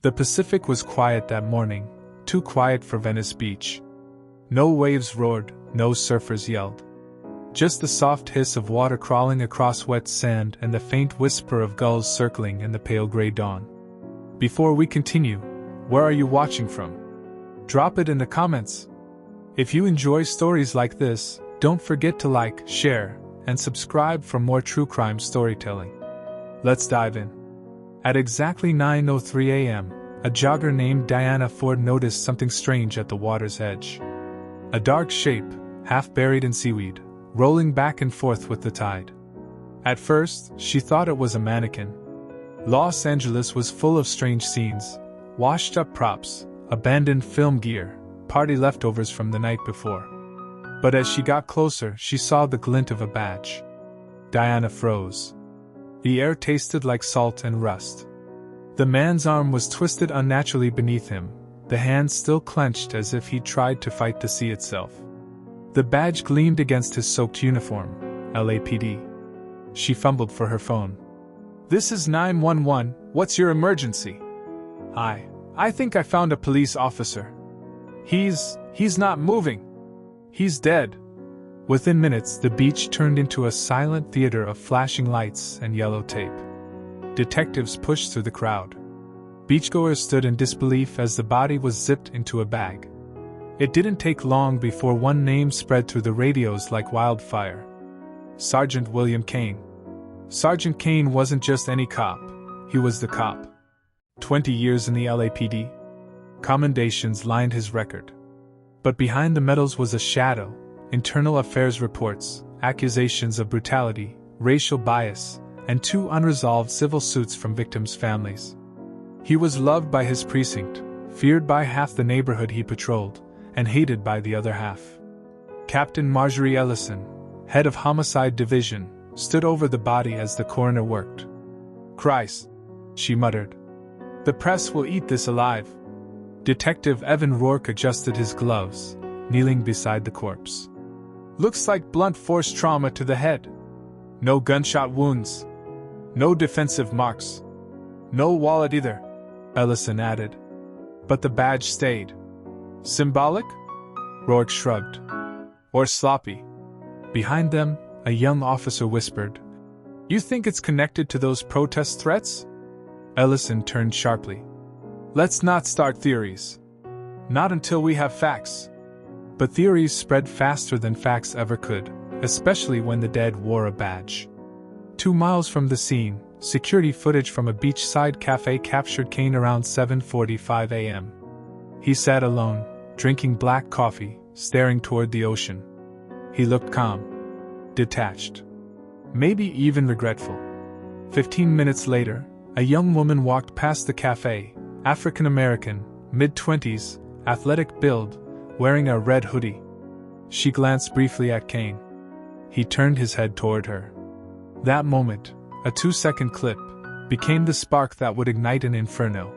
The Pacific was quiet that morning, too quiet for Venice Beach. No waves roared, no surfers yelled. Just the soft hiss of water crawling across wet sand and the faint whisper of gulls circling in the pale gray dawn. Before we continue, where are you watching from? Drop it in the comments. If you enjoy stories like this, don't forget to like, share, and subscribe for more true crime storytelling. Let's dive in. At exactly 9:03 a.m., a jogger named Diana Ford noticed something strange at the water's edge. A dark shape, half buried in seaweed, rolling back and forth with the tide. At first, she thought it was a mannequin. Los Angeles was full of strange scenes: washed-up props, abandoned film gear, party leftovers from the night before. But as she got closer, she saw the glint of a badge. Diana froze. The air tasted like salt and rust. The man's arm was twisted unnaturally beneath him, the hand still clenched as if he tried to fight the sea itself. The badge gleamed against his soaked uniform, LAPD. She fumbled for her phone. "This is 911, what's your emergency?" I think I found a police officer. He's not moving. He's dead." Within minutes, the beach turned into a silent theater of flashing lights and yellow tape. Detectives pushed through the crowd. Beachgoers stood in disbelief as the body was zipped into a bag. It didn't take long before one name spread through the radios like wildfire: Sergeant William Kane. Sergeant Kane wasn't just any cop, he was the cop. 20 years in the LAPD. Commendations lined his record. But behind the medals was a shadow: internal affairs reports, accusations of brutality, racial bias, and 2 unresolved civil suits from victims' families. He was loved by his precinct, feared by half the neighborhood he patrolled, and hated by the other half. Captain Marjorie Ellison, head of Homicide Division, stood over the body as the coroner worked. "Christ," she muttered. "The press will eat this alive." Detective Evan Rourke adjusted his gloves, kneeling beside the corpse. "Looks like blunt force trauma to the head. No gunshot wounds. No defensive marks. No wallet either," Ellison added. "But the badge stayed. Symbolic?" Rourke shrugged. "Or sloppy." Behind them, a young officer whispered, "You think it's connected to those protest threats?" Ellison turned sharply. "Let's not start theories. Not until we have facts." But theories spread faster than facts ever could, especially when the dead wore a badge. 2 miles from the scene, security footage from a beachside cafe captured Kane around 7:45 a.m. He sat alone, drinking black coffee, staring toward the ocean. He looked calm, detached, maybe even regretful. 15 minutes later, a young woman walked past the cafe, African American, mid-20s, athletic build, wearing a red hoodie. She glanced briefly at Kane. He turned his head toward her. That moment, a 2-second clip, became the spark that would ignite an inferno.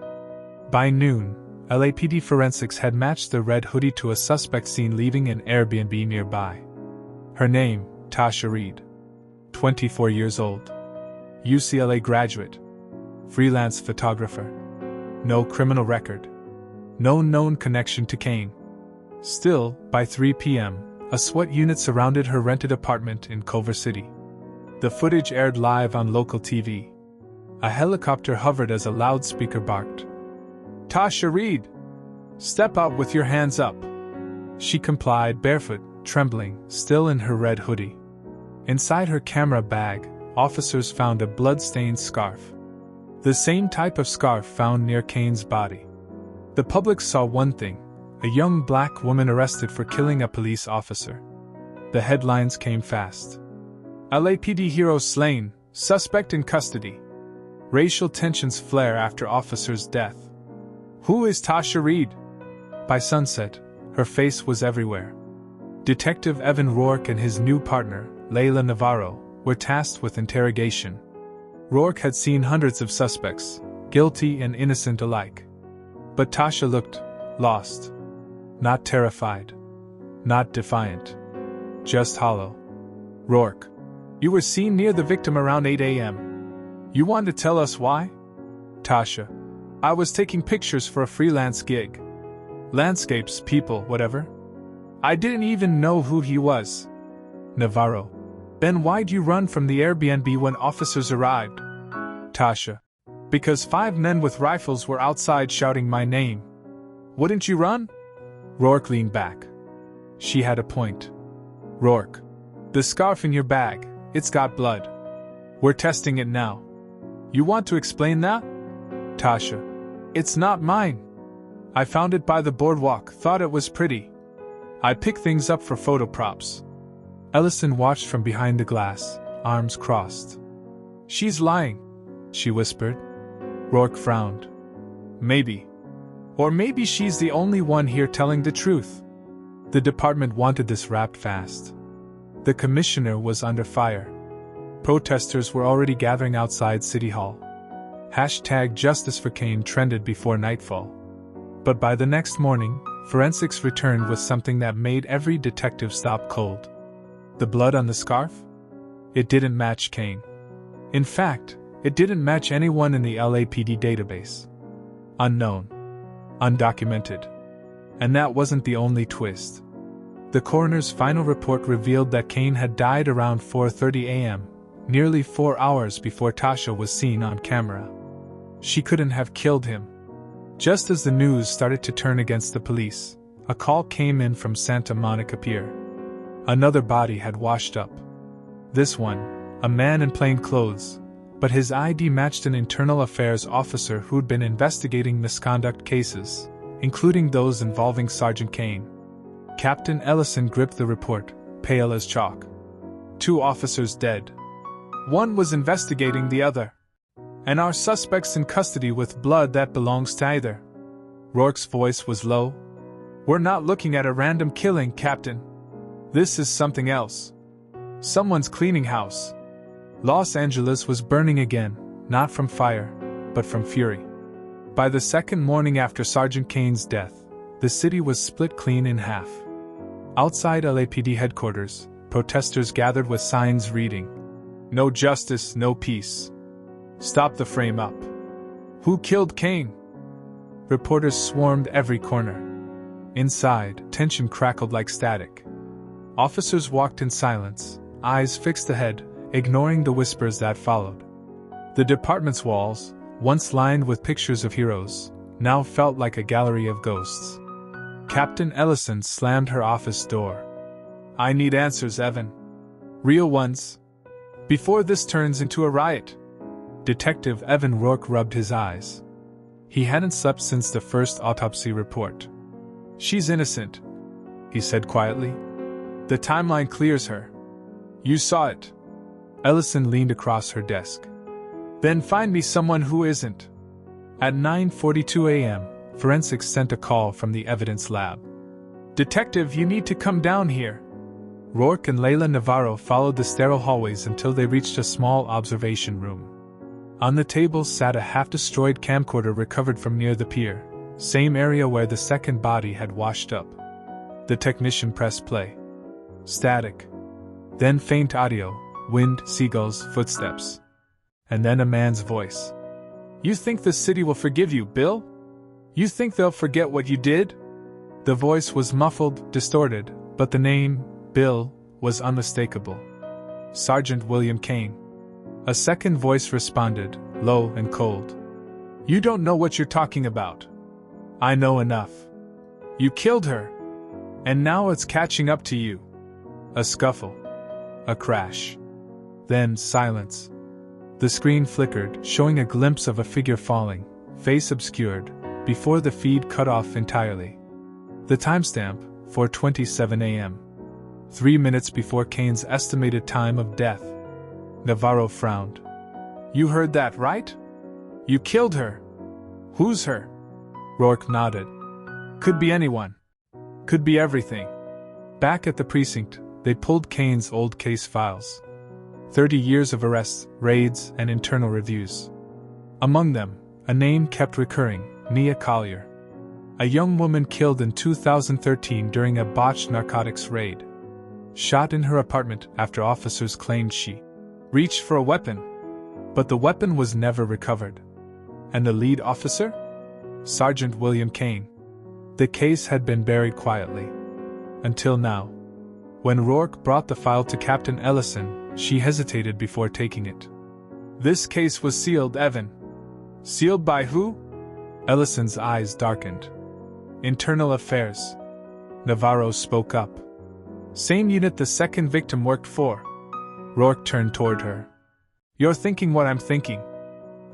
By noon, LAPD forensics had matched the red hoodie to a suspect seen leaving an Airbnb nearby. Her name, Tasha Reed. 24 years old. UCLA graduate. Freelance photographer. No criminal record. No known connection to Kane. Still, by 3 p.m., a SWAT unit surrounded her rented apartment in Culver City. The footage aired live on local TV. A helicopter hovered as a loudspeaker barked. "Tasha Reed! Step out with your hands up!" She complied, barefoot, trembling, still in her red hoodie. Inside her camera bag, officers found a blood-stained scarf. The same type of scarf found near Kane's body. The public saw one thing: a young black woman arrested for killing a police officer. The headlines came fast. LAPD hero slain, suspect in custody. Racial tensions flare after officer's death. Who is Tasha Reed? By sunset, her face was everywhere. Detective Evan Rourke and his new partner, Layla Navarro, were tasked with interrogation. Rourke had seen hundreds of suspects, guilty and innocent alike. But Tasha looked lost. Not terrified. Not defiant. Just hollow. "Rourke, you were seen near the victim around 8 a.m. You want to tell us why?" "Tasha, I was taking pictures for a freelance gig. Landscapes, people, whatever. I didn't even know who he was. Navarro. Then why'd you run from the Airbnb when officers arrived? Tasha. Because 5 men with rifles were outside shouting my name. Wouldn't you run? Rourke leaned back. She had a point. Rourke. The scarf in your bag, it's got blood. We're testing it now. You want to explain that? Tasha. It's not mine. I found it by the boardwalk, thought it was pretty. I pick things up for photo props. Ellison watched from behind the glass, arms crossed. She's lying, she whispered. Rourke frowned. Maybe. Or maybe she's the only one here telling the truth. The department wanted this wrapped fast. The commissioner was under fire. Protesters were already gathering outside City Hall. #Justice for Kane trended before nightfall. But by the next morning, forensics returned with something that made every detective stop cold. The blood on the scarf? It didn't match Kane. In fact, it didn't match anyone in the LAPD database. Unknown. Undocumented. And that wasn't the only twist. The coroner's final report revealed that Kane had died around 4:30 a.m., nearly 4 hours before Tasha was seen on camera. She couldn't have killed him. Just as the news started to turn against the police, a call came in from Santa Monica Pier. Another body had washed up. This one, a man in plain clothes, but his ID matched an internal affairs officer who'd been investigating misconduct cases, including those involving Sergeant Kane. Captain Ellison gripped the report, pale as chalk. 2 officers dead. One was investigating the other. And our suspects in custody with blood that belongs to either. Rourke's voice was low. We're not looking at a random killing, Captain. This is something else. Someone's cleaning house. Los Angeles was burning again, not from fire, but from fury. By the second morning after Sergeant Kane's death, the city was split clean in half. Outside LAPD headquarters, protesters gathered with signs reading, "No justice, no peace. Stop the frame up. Who killed Kane?" Reporters swarmed every corner. Inside, tension crackled like static. Officers walked in silence, eyes fixed ahead, ignoring the whispers that followed. The department's walls, once lined with pictures of heroes, now felt like a gallery of ghosts. Captain Ellison slammed her office door. "I need answers, Evan. Real ones. Before this turns into a riot." Detective Evan Rourke rubbed his eyes. He hadn't slept since the first autopsy report. "She's innocent," he said quietly. "The timeline clears her. You saw it." Ellison leaned across her desk. "Then find me someone who isn't." At 9:42 a.m., forensics sent a call from the evidence lab. "Detective, you need to come down here." Rourke and Layla Navarro followed the sterile hallways until they reached a small observation room. On the table sat a half-destroyed camcorder recovered from near the pier, same area where the second body had washed up. The technician pressed play. Static. Then faint audio, wind, seagulls, footsteps. And then a man's voice. "You think the city will forgive you, Bill? You think they'll forget what you did?" The voice was muffled, distorted, but the name, Bill, was unmistakable. Sergeant William Kane. A second voice responded, low and cold. "You don't know what you're talking about." "I know enough. You killed her. And now it's catching up to you." A scuffle. A crash. Then silence. The screen flickered, showing a glimpse of a figure falling, face obscured, before the feed cut off entirely. The timestamp, 4:27 a.m. 3 minutes before Kane's estimated time of death. Navarro frowned. "You heard that, right? You killed her. Who's her?" Rourke nodded. "Could be anyone. Could be everything." Back at the precinct, they pulled Kane's old case files. 30 years of arrests, raids, and internal reviews. Among them, a name kept recurring, Nia Collier. A young woman killed in 2013 during a botched narcotics raid. Shot in her apartment after officers claimed she reached for a weapon. But the weapon was never recovered. And the lead officer? Sergeant William Kane. The case had been buried quietly. Until now. When Rourke brought the file to Captain Ellison, she hesitated before taking it. This case was sealed, Evan. Sealed by who? Ellison's eyes darkened. Internal Affairs. Navarro spoke up. Same unit the second victim worked for. Rourke turned toward her. You're thinking what I'm thinking.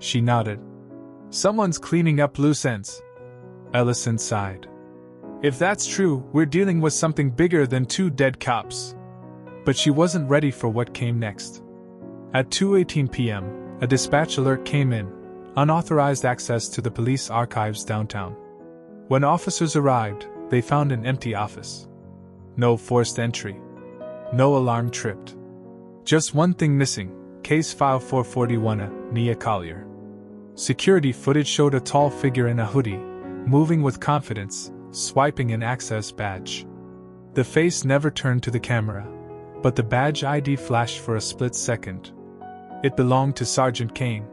She nodded. Someone's cleaning up loose ends. Ellison sighed. If that's true, we're dealing with something bigger than 2 dead cops. But she wasn't ready for what came next. At 2:18 p.m., a dispatch alert came in, unauthorized access to the police archives downtown. When officers arrived, they found an empty office. No forced entry. No alarm tripped. Just one thing missing, case file 441, Nia Collier. Security footage showed a tall figure in a hoodie, moving with confidence, swiping an access badge. The face never turned to the camera, but the badge ID flashed for a split second. It belonged to Sergeant Kane.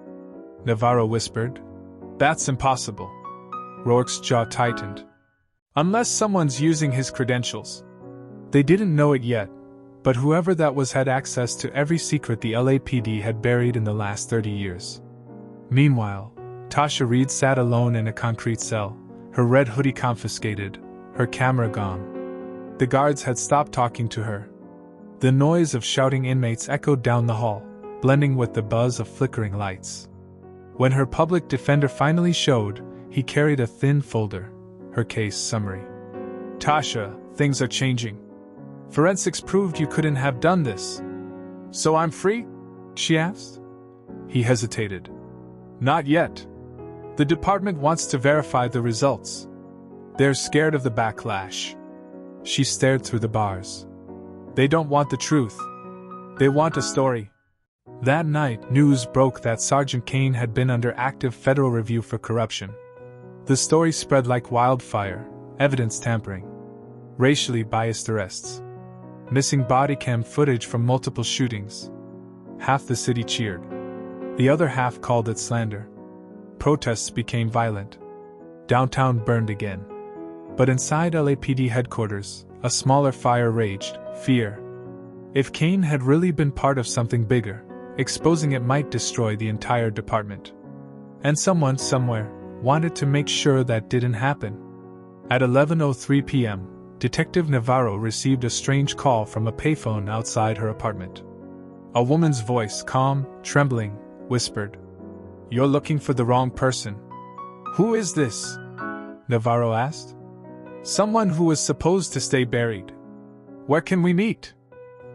Navarro whispered. That's impossible. Rourke's jaw tightened. Unless someone's using his credentials. They didn't know it yet, but whoever that was had access to every secret the LAPD had buried in the last 30 years. Meanwhile, Tasha Reed sat alone in a concrete cell, her red hoodie confiscated, her camera gone. The guards had stopped talking to her. The noise of shouting inmates echoed down the hall, blending with the buzz of flickering lights. When her public defender finally showed, he carried a thin folder, her case summary. Tasha, things are changing. Forensics proved you couldn't have done this. So I'm free? She asked. He hesitated. Not yet. The department wants to verify the results. They're scared of the backlash. She stared through the bars. They don't want the truth. They want a story. That night, news broke that Sergeant Kane had been under active federal review for corruption. The story spread like wildfire, evidence tampering, racially biased arrests, missing body cam footage from multiple shootings. Half the city cheered. The other half called it slander. Protests became violent. Downtown burned again. But inside LAPD headquarters, a smaller fire raged, fear. If Kane had really been part of something bigger, exposing it might destroy the entire department. And someone, somewhere, wanted to make sure that didn't happen. At 11:03 p.m., Detective Navarro received a strange call from a payphone outside her apartment. A woman's voice, calm, trembling, whispered, "You're looking for the wrong person." "Who is this?" Navarro asked. "Someone who was supposed to stay buried." "Where can we meet?"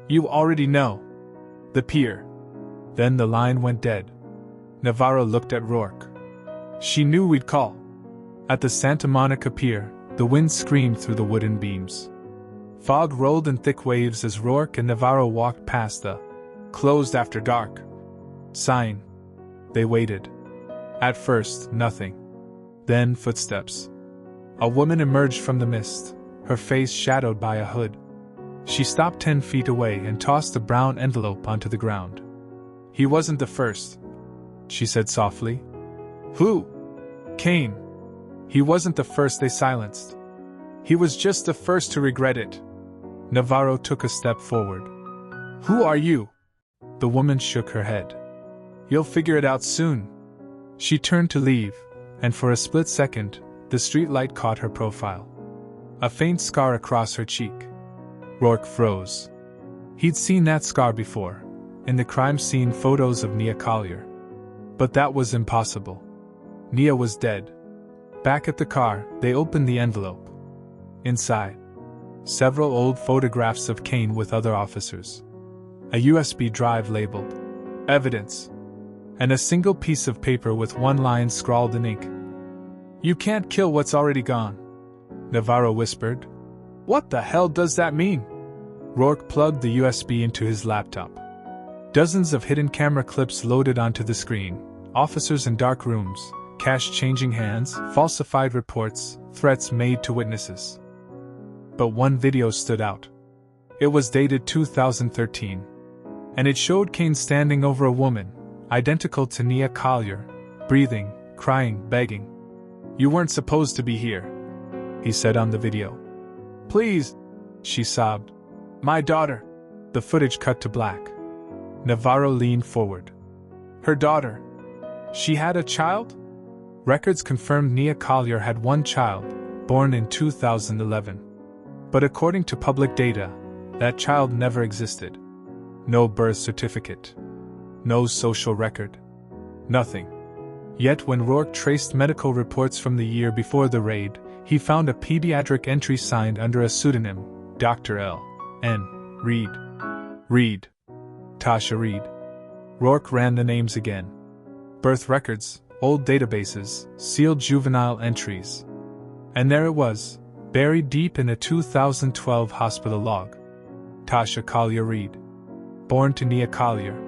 "You already know. The pier." Then the line went dead. Navarro looked at Rourke. She knew we'd call. At the Santa Monica Pier, the wind screamed through the wooden beams. Fog rolled in thick waves as Rourke and Navarro walked past the "closed after dark" sign. They waited. At first, nothing. Then footsteps. A woman emerged from the mist, her face shadowed by a hood. She stopped 10 feet away and tossed a brown envelope onto the ground. "He wasn't the first," she said softly. "Who?" "Kane. He wasn't the first they silenced. He was just the first to regret it." Navarro took a step forward. "Who are you?" The woman shook her head. "You'll figure it out soon." She turned to leave, and for a split second, the streetlight caught her profile. A faint scar across her cheek. Rourke froze. He'd seen that scar before, in the crime scene photos of Nia Collier. But that was impossible. Nia was dead. Back at the car, they opened the envelope. Inside, several old photographs of Kane with other officers. A USB drive labeled "Evidence," and a single piece of paper with one line scrawled in ink. "You can't kill what's already gone," Navarro whispered. "What the hell does that mean?" Rourke plugged the USB into his laptop. Dozens of hidden camera clips loaded onto the screen, officers in dark rooms, cash changing hands, falsified reports, threats made to witnesses. But one video stood out. It was dated 2013. And it showed Kane standing over a woman, identical to Nia Collier, breathing, crying, begging. You weren't supposed to be here, he said on the video. Please, she sobbed. My daughter. The footage cut to black. Navarro leaned forward. Her daughter. She had a child? Records confirmed Nia Collier had one child, born in 2011. But according to public data, that child never existed. No birth certificate. No social record. Nothing. Yet when Rourke traced medical reports from the year before the raid, he found a pediatric entry signed under a pseudonym, Dr. L. N. Reed. Reed. Tasha Reed. Rourke ran the names again. Birth records, old databases, sealed juvenile entries. And there it was, buried deep in a 2012 hospital log. Tasha Collier Reed. Born to Nia Collier.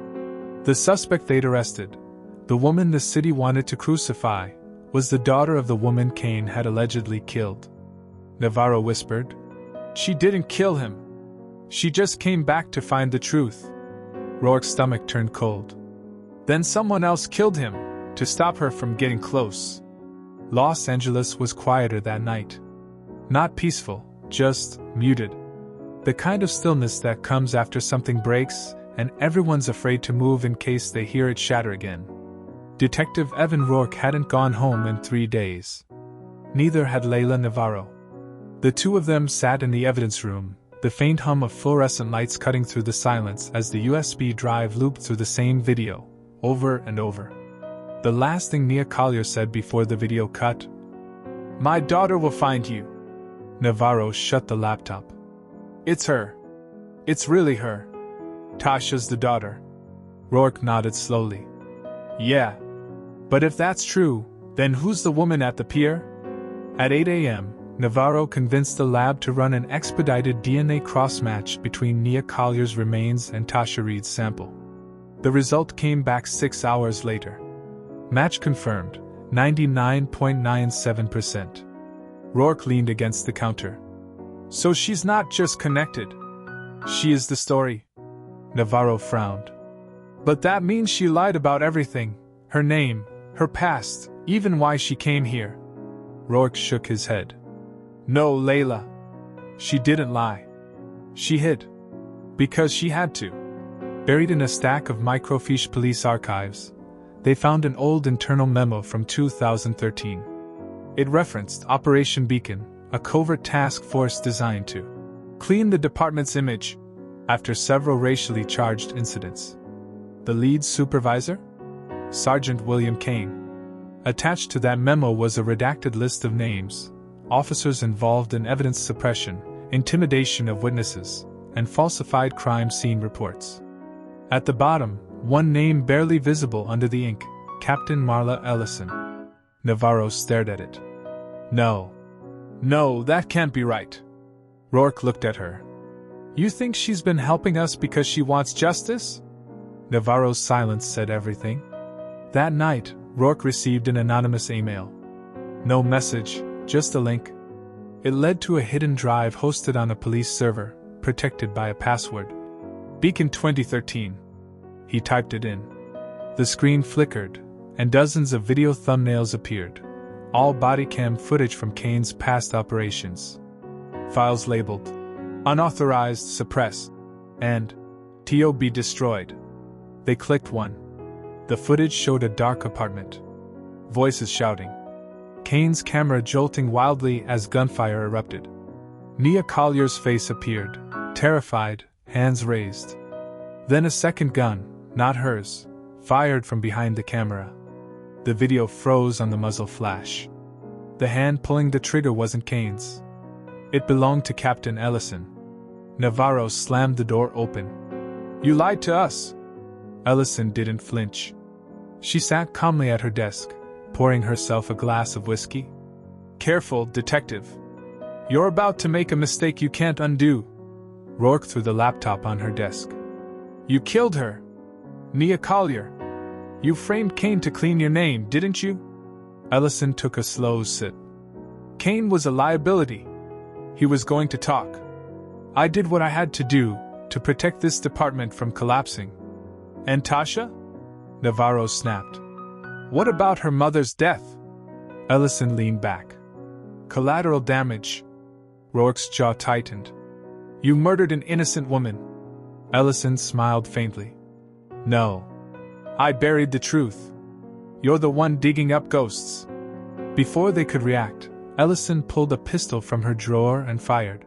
The suspect they'd arrested, the woman the city wanted to crucify, was the daughter of the woman Cain had allegedly killed. Navarro whispered. She didn't kill him. She just came back to find the truth. Rourke's stomach turned cold. Then someone else killed him, to stop her from getting close. Los Angeles was quieter that night. Not peaceful, just muted. The kind of stillness that comes after something breaks, and everyone's afraid to move in case they hear it shatter again. Detective Evan Rourke hadn't gone home in 3 days. Neither had Layla Navarro. The two of them sat in the evidence room, the faint hum of fluorescent lights cutting through the silence as the USB drive looped through the same video, over and over. The last thing Nia Collier said before the video cut. My daughter will find you. Navarro shut the laptop. It's her. It's really her. Tasha's the daughter. Rourke nodded slowly. Yeah. But if that's true, then who's the woman at the pier? At 8 a.m., Navarro convinced the lab to run an expedited DNA cross-match between Nia Collier's remains and Tasha Reed's sample. The result came back 6 hours later. Match confirmed, 99.97%. Rourke leaned against the counter. So she's not just connected. She is the story. Navarro frowned. But that means she lied about everything. Her name, her past, even why she came here. Rourke shook his head. No, Layla. She didn't lie. She hid. Because she had to. Buried in a stack of microfiche police archives, they found an old internal memo from 2013. It referenced Operation Beacon, a covert task force designed to clean the department's image after several racially charged incidents. The lead supervisor? Sergeant William Cain. Attached to that memo was a redacted list of names, officers involved in evidence suppression, intimidation of witnesses, and falsified crime scene reports. At the bottom, one name barely visible under the ink, Captain Marla Ellison. Navarro stared at it. No, that can't be right. Rourke looked at her. You think she's been helping us because she wants justice? Navarro's silence said everything. That night, Rourke received an anonymous email. No message, just a link. It led to a hidden drive hosted on a police server, protected by a password. Beacon 2013. He typed it in. The screen flickered, and dozens of video thumbnails appeared, all body cam footage from Cain's past operations. Files labeled Unauthorized Suppress and TOB Destroyed. They clicked one. The footage showed a dark apartment. Voices shouting. Cain's camera jolting wildly as gunfire erupted. Nia Collier's face appeared, terrified, hands raised. Then a second gun, not hers, fired from behind the camera. The video froze on the muzzle flash. The hand pulling the trigger wasn't Cain's. It belonged to Captain Ellison. Navarro slammed the door open. You lied to us. Ellison didn't flinch. She sat calmly at her desk, pouring herself a glass of whiskey. Careful, detective. You're about to make a mistake you can't undo. Rourke threw the laptop on her desk. You killed her. Nia Collier. You framed Cain to clean your name, didn't you? Ellison took a slow sip. Cain was a liability. He was going to talk. I did what I had to do to protect this department from collapsing. And Tasha? Navarro snapped. What about her mother's death? Ellison leaned back. Collateral damage. Rourke's jaw tightened. You murdered an innocent woman. Ellison smiled faintly. No. I buried the truth. You're the one digging up ghosts. Before they could react, Ellison pulled a pistol from her drawer and fired.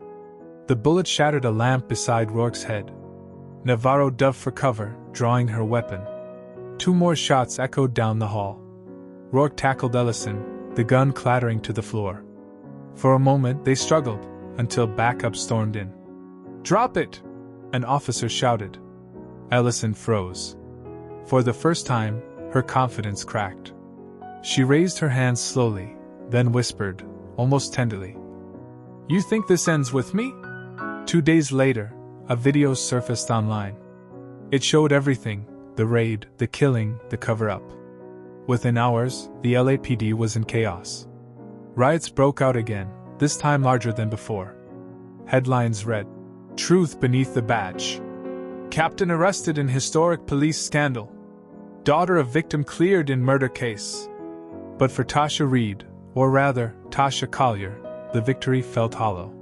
The bullet shattered a lamp beside Rourke's head. Navarro dove for cover, drawing her weapon. 2 more shots echoed down the hall. Rourke tackled Ellison, the gun clattering to the floor. For a moment they struggled, until backup stormed in. Drop it! An officer shouted. Ellison froze. For the first time, her confidence cracked. She raised her hands slowly, then whispered, almost tenderly. You think this ends with me? 2 days later, a video surfaced online. It showed everything: the raid, the killing, the cover-up. Within hours, the LAPD was in chaos. Riots broke out again, this time larger than before. Headlines read, Truth beneath the badge. Captain arrested in historic police scandal. Daughter of victim cleared in murder case. But for Tasha Reed, or rather, Tasha Collier, the victory felt hollow.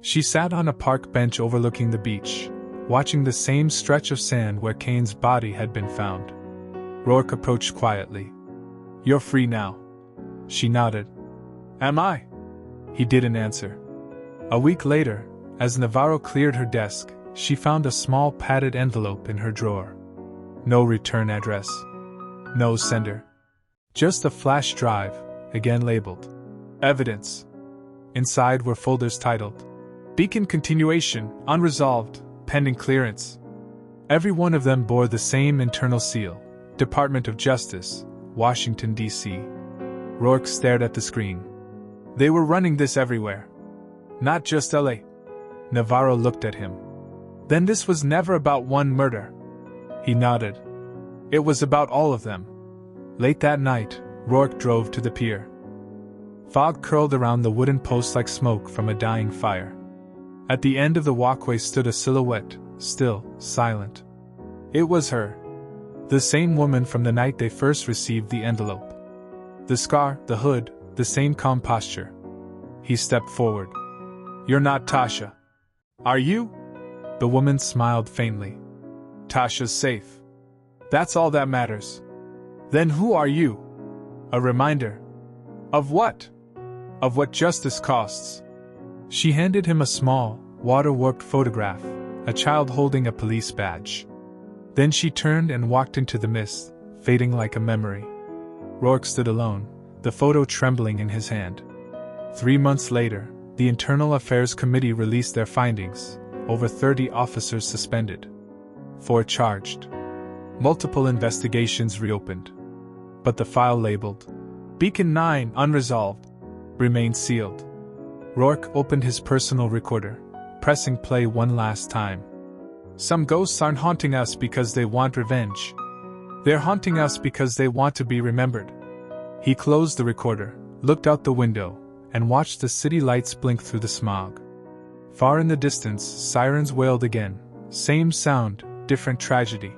She sat on a park bench overlooking the beach, watching the same stretch of sand where Kane's body had been found. Rourke approached quietly. You're free now. She nodded. Am I? He didn't answer. A week later, as Navarro cleared her desk, she found a small padded envelope in her drawer. No return address. No sender. Just a flash drive, again labeled Evidence. Inside were folders titled Beacon Continuation, Unresolved, Pending Clearance. Every one of them bore the same internal seal, Department of Justice, Washington, D.C. Rourke stared at the screen. They were running this everywhere. Not just L.A. Navarro looked at him. Then this was never about one murder. He nodded. It was about all of them. Late that night, Rourke drove to the pier. Fog curled around the wooden post like smoke from a dying fire. At the end of the walkway stood a silhouette, still, silent. It was her. The same woman from the night they first received the envelope. The scar, the hood, the same calm posture. He stepped forward. You're not Tasha. Are you? The woman smiled faintly. Tasha's safe. That's all that matters. Then who are you? A reminder. Of what? Of what justice costs. She handed him a small, water-warped photograph, a child holding a police badge. Then she turned and walked into the mist, fading like a memory. Rourke stood alone, the photo trembling in his hand. 3 months later, the Internal Affairs Committee released their findings, over 30 officers suspended. 4 charged. Multiple investigations reopened. But the file labeled Beacon 9 Unresolved remained sealed. Rourke opened his personal recorder, pressing play one last time. Some ghosts aren't haunting us because they want revenge. They're haunting us because they want to be remembered. He closed the recorder, looked out the window, and watched the city lights blink through the smog. Far in the distance, sirens wailed again. Same sound, different tragedy.